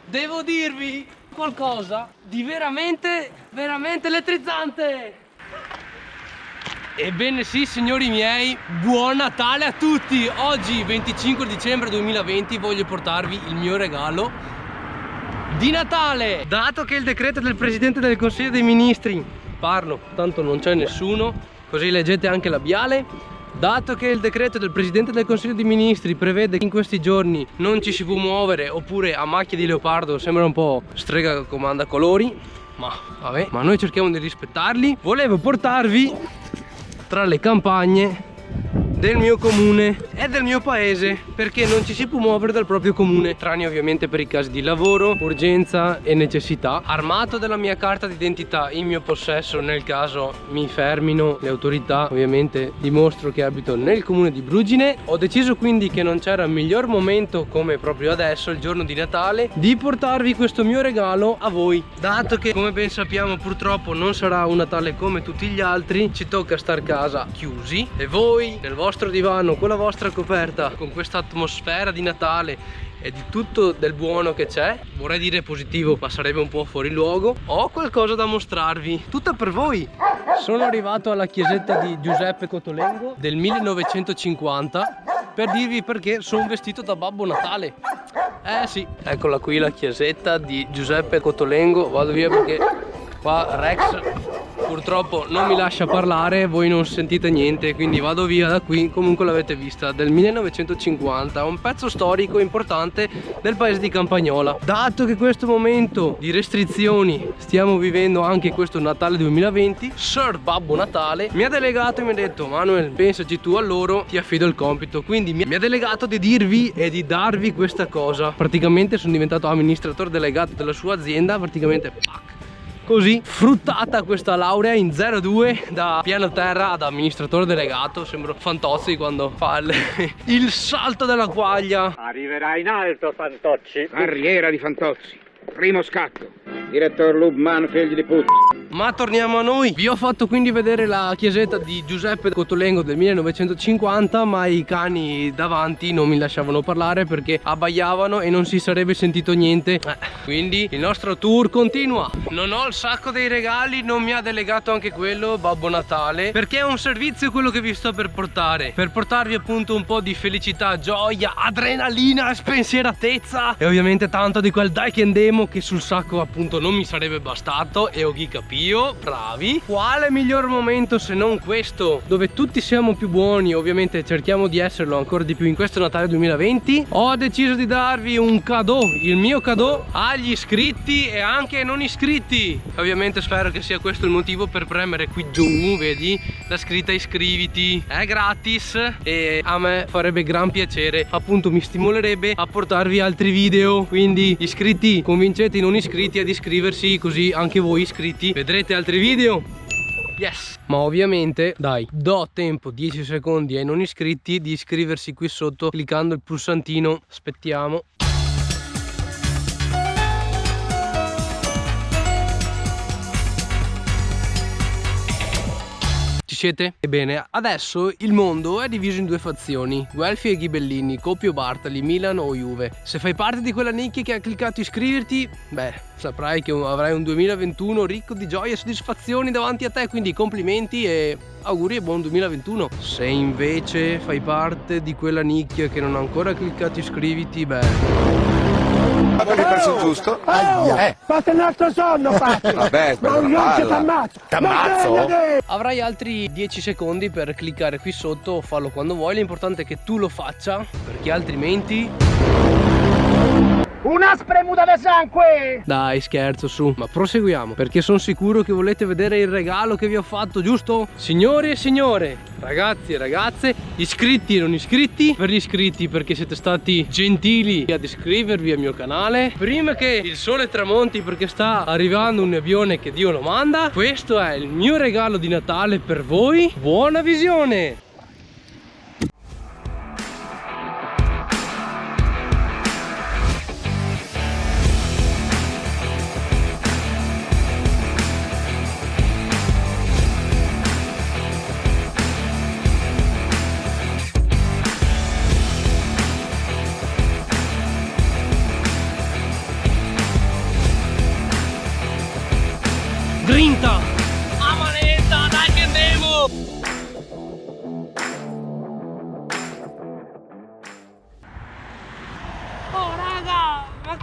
devo dirvi qualcosa di veramente elettrizzante. Ebbene sì, signori miei, buon Natale a tutti! Oggi 25 dicembre 2020 voglio portarvi il mio regalo di Natale. Dato che il decreto del Presidente del Consiglio dei Ministri, parlo, tanto non c'è nessuno, così leggete anche il labiale. Dato che il decreto del Presidente del Consiglio dei Ministri prevede che in questi giorni non ci si può muovere, oppure a macchia di leopardo, sembra un po' strega che comanda colori, ma vabbè, ma noi cerchiamo di rispettarli. Volevo portarvi tra le campagne del mio comune e del mio paese, perché non ci si può muovere dal proprio comune, tranne ovviamente per i casi di lavoro, urgenza e necessità. Armato della mia carta d'identità in mio possesso, nel caso mi fermino le autorità, ovviamente dimostro che abito nel comune di Brugine. Ho deciso quindi che non c'era miglior momento, come proprio adesso, il giorno di Natale, di portarvi questo mio regalo a voi. Dato che, come ben sappiamo, purtroppo non sarà un Natale come tutti gli altri, ci tocca star a casa chiusi, e voi nel vostro divano con la vostra coperta, con questa atmosfera di Natale e di tutto del buono che c'è, vorrei dire positivo ma sarebbe un po' fuori luogo, ho qualcosa da mostrarvi, tutto per voi. Sono arrivato alla chiesetta di Giuseppe Cotolengo del 1950 per dirvi perché sono vestito da Babbo Natale. Eh sì, eccola qui la chiesetta di Giuseppe Cotolengo. Vado via perché qua Rex purtroppo non mi lascia parlare, voi non sentite niente, quindi vado via da qui. Comunque l'avete vista, del 1950, un pezzo storico importante del paese di Campagnola. Dato che questo momento di restrizioni stiamo vivendo anche questo Natale 2020, Sir Babbo Natale mi ha delegato e mi ha detto: Manuel, pensaci tu a loro, ti affido il compito. Quindi mi ha delegato di dirvi e di darvi questa cosa. Praticamente sono diventato amministratore delegato della sua azienda, praticamente così, fruttata questa laurea in 02 da piano terra ad amministratore delegato. Sembro Fantozzi quando fa il salto della quaglia. Arriverà in alto, Fantocci. Carriera di Fantozzi, primo scatto, direttore Lubman, figli di puttana. Ma torniamo a noi. Vi ho fatto quindi vedere la chiesetta di Giuseppe Cotolengo del 1950, ma i cani davanti non mi lasciavano parlare perché abbaiavano e non si sarebbe sentito niente. Quindi il nostro tour continua. Non ho il sacco dei regali, non mi ha delegato anche quello Babbo Natale, perché è un servizio quello che vi sto per portare, per portarvi appunto un po' di felicità, gioia, adrenalina, spensieratezza e ovviamente tanto di quel Daiken Demo che sul sacco appunto non mi sarebbe bastato. E Oghi Capio, bravi. Quale miglior momento se non questo, dove tutti siamo più buoni, ovviamente cerchiamo di esserlo ancora di più in questo Natale 2020. Ho deciso di darvi un cadeau, il mio cadeau agli iscritti e anche ai non iscritti. Ovviamente spero che sia questo il motivo per premere qui giù, vedi la scritta iscriviti, è gratis e a me farebbe gran piacere, appunto mi stimolerebbe a portarvi altri video. Quindi iscritti, convincete i non iscritti ad iscriversi, così anche voi iscritti vedrete altri video. Yes. Ma ovviamente dai, do tempo 10 secondi ai non iscritti di iscriversi qui sotto cliccando il pulsantino. Aspettiamo. Siete? Ebbene, adesso il mondo è diviso in due fazioni: Guelfi e Ghibellini, Coppi o Bartali, Milan o Juve. Se fai parte di quella nicchia che ha cliccato iscriverti, beh, saprai che avrai un 2021 ricco di gioie e soddisfazioni davanti a te, quindi complimenti e auguri e buon 2021. Se invece fai parte di quella nicchia che non ha ancora cliccato iscriviti, beh, Perché il pezzo giusto? Fate un altro sonno, fate! Vabbè, Non palla. t'ammazzo! T'ammazzo? avrai altri 10 secondi per cliccare qui sotto o fallo quando vuoi. L'importante è che tu lo faccia, perché altrimenti... Una spremuta di sangue! Dai, scherzo, su. Ma proseguiamo, perché sono sicuro che volete vedere il regalo che vi ho fatto, giusto? Signori e signore, ragazzi e ragazze, iscritti e non iscritti. Per gli iscritti perché siete stati gentili ad iscrivervi al mio canale prima che il sole tramonti, perché sta arrivando un nebbione che Dio lo manda. Questo è il mio regalo di Natale per voi. Buona visione! Grinta! A manetta, dai che andiamo! Oh raga, ma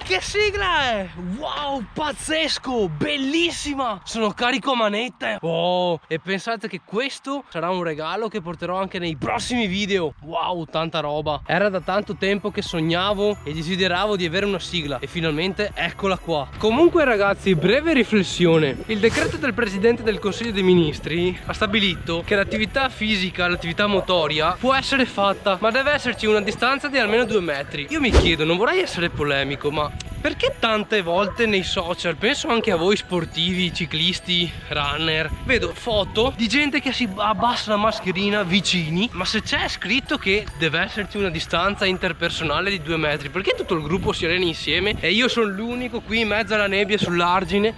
che sigla è? Wow, pazzesco, bellissima! Sono carico a manette. Oh, e pensate che questo sarà un regalo che porterò anche nei prossimi video. Wow, tanta roba. Era da tanto tempo che sognavo e desideravo di avere una sigla e finalmente eccola qua. Comunque ragazzi, breve riflessione. Il decreto del Presidente del Consiglio dei Ministri ha stabilito che l'attività fisica, l'attività motoria può essere fatta, ma deve esserci una distanza di almeno 2 metri. Io mi chiedo, non vorrei essere polemico, ma perché tante volte nei social, penso anche a voi sportivi, ciclisti, runner, vedo foto di gente che si abbassa la mascherina vicini, ma se c'è scritto che deve esserci una distanza interpersonale di 2 metri, perché tutto il gruppo si allena insieme e io sono l'unico qui in mezzo alla nebbia sull'argine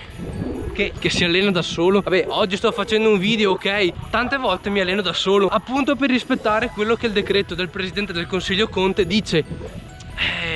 che si allena da solo? Vabbè, oggi sto facendo un video, ok, tante volte mi alleno da solo, appunto per rispettare quello che il decreto del Presidente del Consiglio Conte dice.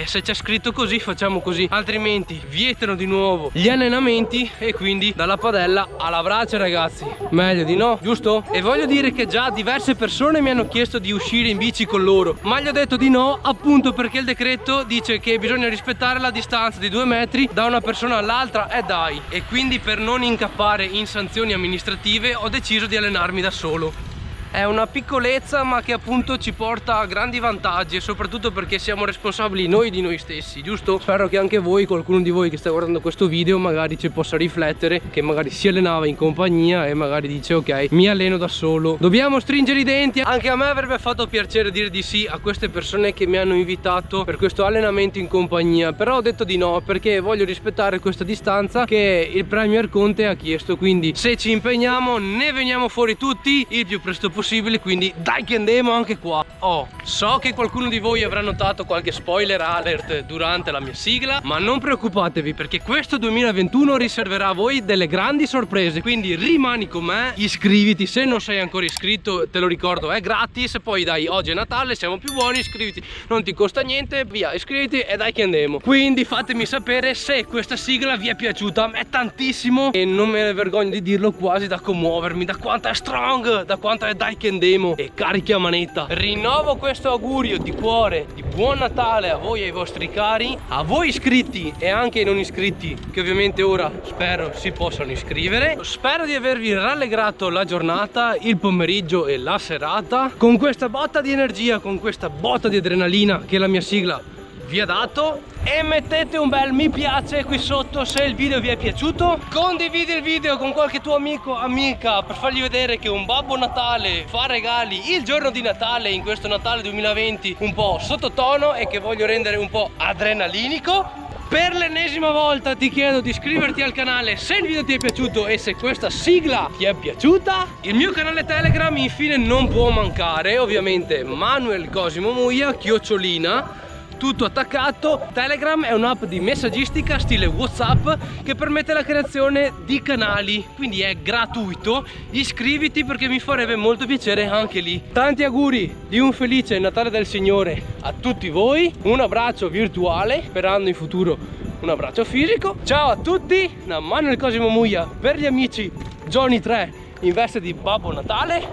Se c'è scritto così facciamo così, altrimenti vietano di nuovo gli allenamenti e quindi dalla padella alla brace ragazzi, meglio di no, giusto? E voglio dire che già diverse persone mi hanno chiesto di uscire in bici con loro, ma gli ho detto di no appunto perché il decreto dice che bisogna rispettare la distanza di 2 metri da una persona all'altra e dai, e quindi per non incappare in sanzioni amministrative ho deciso di allenarmi da solo. È una piccolezza ma che appunto ci porta a grandi vantaggi e soprattutto perché siamo responsabili noi di noi stessi, giusto? Spero che anche voi, qualcuno di voi che sta guardando questo video magari ci possa riflettere, che magari si allenava in compagnia e magari dice ok, mi alleno da solo. Dobbiamo stringere i denti. Anche a me avrebbe fatto piacere dire di sì a queste persone che mi hanno invitato per questo allenamento in compagnia, però ho detto di no perché voglio rispettare questa distanza che il Premier Conte ha chiesto, quindi se ci impegniamo ne veniamo fuori tutti il più presto possibile, quindi dai che andiamo anche qua. Oh, so che qualcuno di voi avrà notato qualche spoiler alert durante la mia sigla, ma non preoccupatevi perché questo 2021 riserverà a voi delle grandi sorprese, quindi rimani con me, iscriviti se non sei ancora iscritto, te lo ricordo è gratis, poi dai, oggi è Natale, siamo più buoni, iscriviti, non ti costa niente, via, iscriviti e dai che andiamo. Quindi fatemi sapere se questa sigla vi è piaciuta, a me tantissimo e non me ne vergogno di dirlo, quasi da commuovermi, da quanto è strong, da quanto è dai che andiamo e carichi a manetta. Rinnovo questo augurio di cuore di buon Natale a voi e ai vostri cari, a voi iscritti e anche ai non iscritti che ovviamente ora spero si possano iscrivere. Spero di avervi rallegrato la giornata, il pomeriggio e la serata con questa botta di energia, con questa botta di adrenalina che la mia sigla vi ha dato, e mettete un bel mi piace qui sotto se il video vi è piaciuto, condividi il video con qualche tuo amico, amica, per fargli vedere che un Babbo Natale fa regali il giorno di Natale, in questo Natale 2020 un po' sottotono e che voglio rendere un po' adrenalinico. Per l'ennesima volta ti chiedo di iscriverti al canale se il video ti è piaciuto e se questa sigla ti è piaciuta. Il mio canale Telegram infine non può mancare, ovviamente Manuel Cosimo Muglia, @ tutto attaccato. Telegram è un'app di messaggistica stile WhatsApp che permette la creazione di canali, quindi è gratuito. Iscriviti perché mi farebbe molto piacere anche lì. Tanti auguri di un felice Natale del Signore a tutti voi, un abbraccio virtuale, sperando in futuro un abbraccio fisico. Ciao a tutti da Manuel Cosimo Muglia per gli amici Johnny 3 in veste di Babbo Natale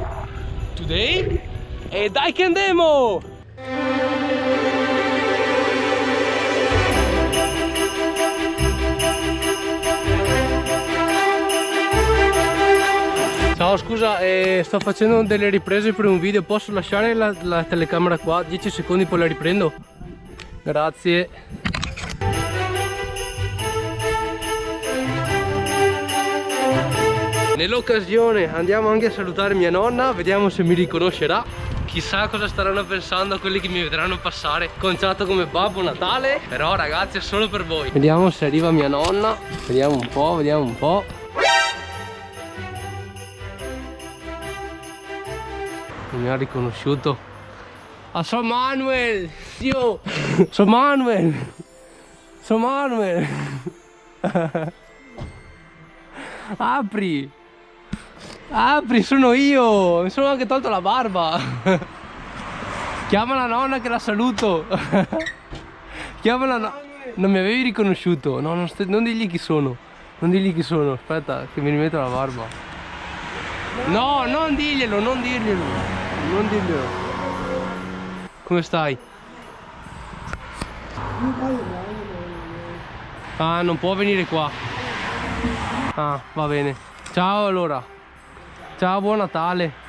today, e dai che andiamo! Ciao, scusa, sto facendo delle riprese per un video, posso lasciare la telecamera qua? 10 secondi poi la riprendo? Grazie. Nell'occasione andiamo anche a salutare mia nonna, vediamo se mi riconoscerà. Chissà cosa staranno pensando quelli che mi vedranno passare conciato come Babbo Natale, però ragazzi è solo per voi. Vediamo se arriva mia nonna, vediamo un po', vediamo un po'. Non mi ha riconosciuto. Ah, sono Manuel! Io! Sono Manuel! Sono Manuel! Apri! Apri, sono io! Mi sono anche tolto la barba! Chiama la nonna che la saluto! Chiama la nonna! Non mi avevi riconosciuto? No, non digli chi sono. Non digli chi sono, aspetta che mi rimetto la barba. No, non dirglielo, non dirglielo. Non dirglielo. Come stai? Ah, non può venire qua. Ah, va bene. Ciao allora. Ciao, buon Natale.